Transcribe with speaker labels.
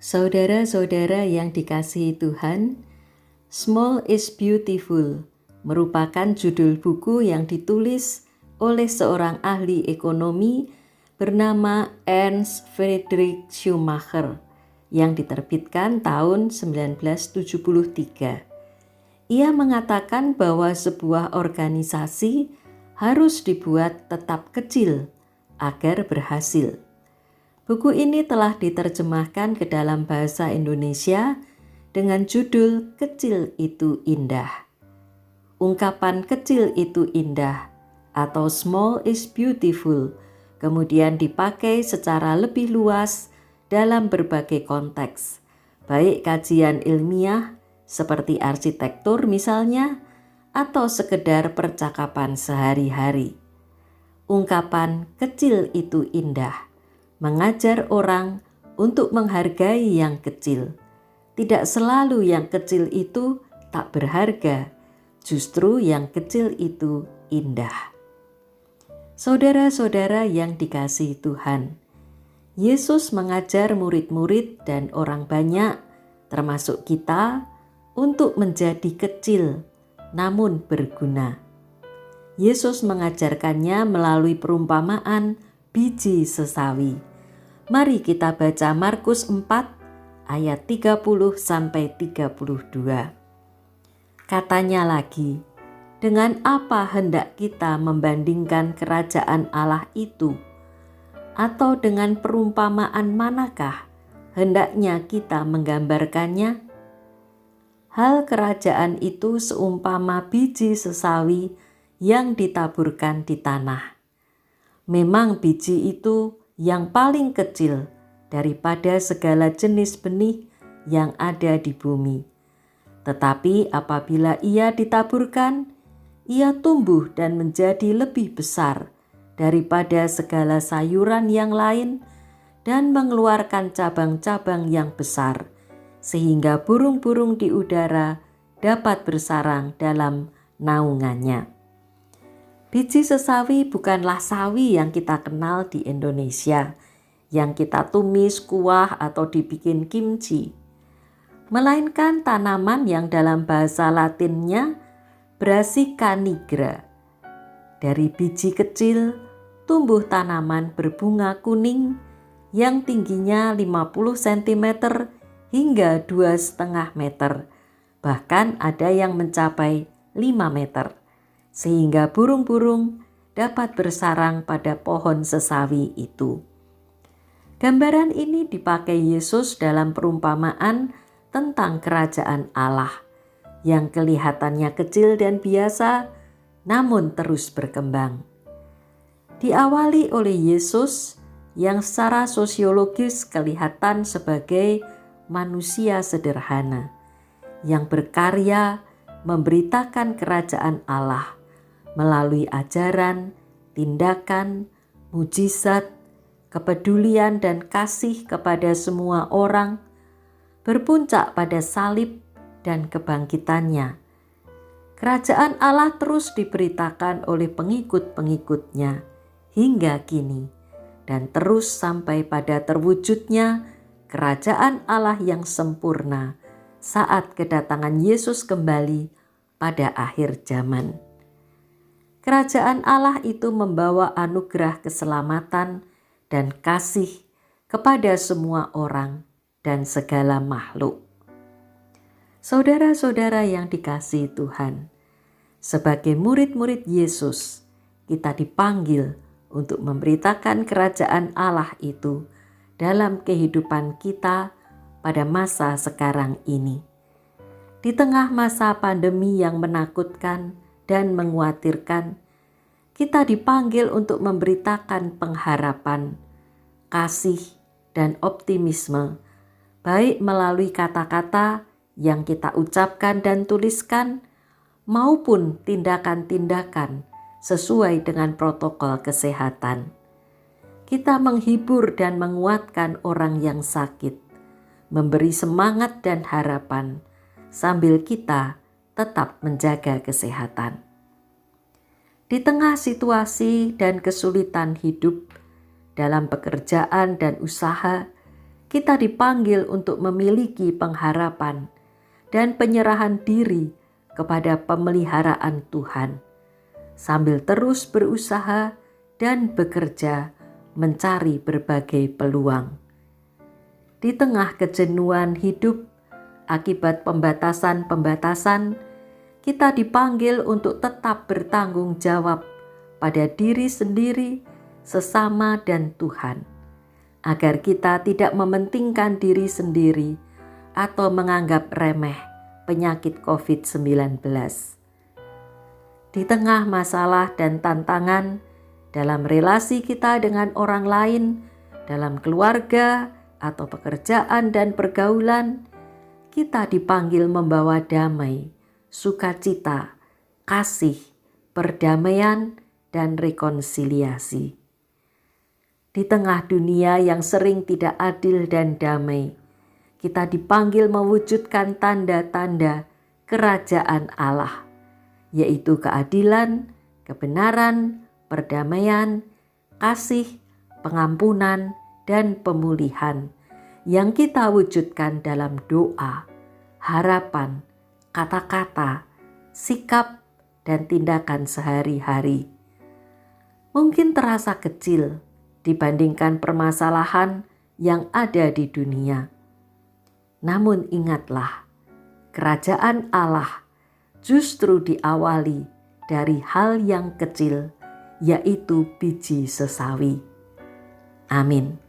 Speaker 1: Saudara-saudara yang dikasihi Tuhan, Small is Beautiful merupakan judul buku yang ditulis oleh seorang ahli ekonomi bernama Ernst Friedrich Schumacher yang diterbitkan tahun 1973. Ia mengatakan bahwa sebuah organisasi harus dibuat tetap kecil agar berhasil. Buku ini telah diterjemahkan ke dalam bahasa Indonesia dengan judul Kecil Itu Indah. Ungkapan kecil itu indah atau small is beautiful kemudian dipakai secara lebih luas dalam berbagai konteks, baik kajian ilmiah seperti arsitektur misalnya, atau sekedar percakapan sehari-hari. Ungkapan kecil itu indah mengajar orang untuk menghargai yang kecil. Tidak selalu yang kecil itu tak berharga, justru yang kecil itu indah. Saudara-saudara yang dikasihi Tuhan, Yesus mengajar murid-murid dan orang banyak, termasuk kita, untuk menjadi kecil namun berguna. Yesus mengajarkannya melalui perumpamaan biji sesawi. Mari kita baca Markus 4 ayat 30-32. Katanya lagi, dengan apa hendak kita membandingkan kerajaan Allah itu? Atau dengan perumpamaan manakah hendaknya kita menggambarkannya? Hal kerajaan itu seumpama biji sesawi yang ditaburkan di tanah. Memang biji itu yang paling kecil daripada segala jenis benih yang ada di bumi. Tetapi apabila ia ditaburkan, ia tumbuh dan menjadi lebih besar daripada segala sayuran yang lain dan mengeluarkan cabang-cabang yang besar, sehingga burung-burung di udara dapat bersarang dalam naungannya. Biji sesawi bukanlah sawi yang kita kenal di Indonesia, yang kita tumis, kuah, atau dibikin kimchi. Melainkan tanaman yang dalam bahasa Latinnya Brassica nigra. Dari biji kecil tumbuh tanaman berbunga kuning yang tingginya 50 cm hingga 2,5 meter. Bahkan ada yang mencapai 5 meter. Sehingga burung-burung dapat bersarang pada pohon sesawi itu. Gambaran ini dipakai Yesus dalam perumpamaan tentang kerajaan Allah yang kelihatannya kecil dan biasa, namun terus berkembang. Diawali oleh Yesus yang secara sosiologis kelihatan sebagai manusia sederhana yang berkarya memberitakan kerajaan Allah melalui ajaran, tindakan, mujizat, kepedulian dan kasih kepada semua orang, berpuncak pada salib dan kebangkitannya. Kerajaan Allah terus diberitakan oleh pengikut-pengikutnya hingga kini, dan terus sampai pada terwujudnya kerajaan Allah yang sempurna saat kedatangan Yesus kembali pada akhir zaman. Kerajaan Allah itu membawa anugerah keselamatan dan kasih kepada semua orang dan segala makhluk. Saudara-saudara yang dikasihi Tuhan, sebagai murid-murid Yesus, kita dipanggil untuk memberitakan kerajaan Allah itu dalam kehidupan kita pada masa sekarang ini. Di tengah masa pandemi yang menakutkan dan mengkhawatirkan, kita dipanggil untuk memberitakan pengharapan, kasih, dan optimisme, baik melalui kata-kata yang kita ucapkan dan tuliskan, maupun tindakan-tindakan sesuai dengan protokol kesehatan. Kita menghibur dan menguatkan orang yang sakit, memberi semangat dan harapan, sambil kita tetap menjaga kesehatan. Di tengah situasi dan kesulitan hidup dalam pekerjaan dan usaha, kita dipanggil untuk memiliki pengharapan dan penyerahan diri kepada pemeliharaan Tuhan, sambil terus berusaha dan bekerja mencari berbagai peluang. Di tengah kejenuhan hidup akibat pembatasan-pembatasan, kita dipanggil untuk tetap bertanggung jawab pada diri sendiri, sesama, dan Tuhan, agar kita tidak mementingkan diri sendiri atau menganggap remeh penyakit COVID-19. Di tengah masalah dan tantangan dalam relasi kita dengan orang lain, dalam keluarga atau pekerjaan dan pergaulan, kita dipanggil membawa damai, sukacita, kasih, perdamaian, dan rekonsiliasi. Di tengah dunia yang sering tidak adil dan damai, kita dipanggil mewujudkan tanda-tanda kerajaan Allah, yaitu keadilan, kebenaran, perdamaian, kasih, pengampunan, dan pemulihan yang kita wujudkan dalam doa, harapan, kata-kata, sikap, dan tindakan sehari-hari. Mungkin terasa kecil dibandingkan permasalahan yang ada di dunia. Namun ingatlah, kerajaan Allah justru diawali dari hal yang kecil, yaitu biji sesawi. Amin.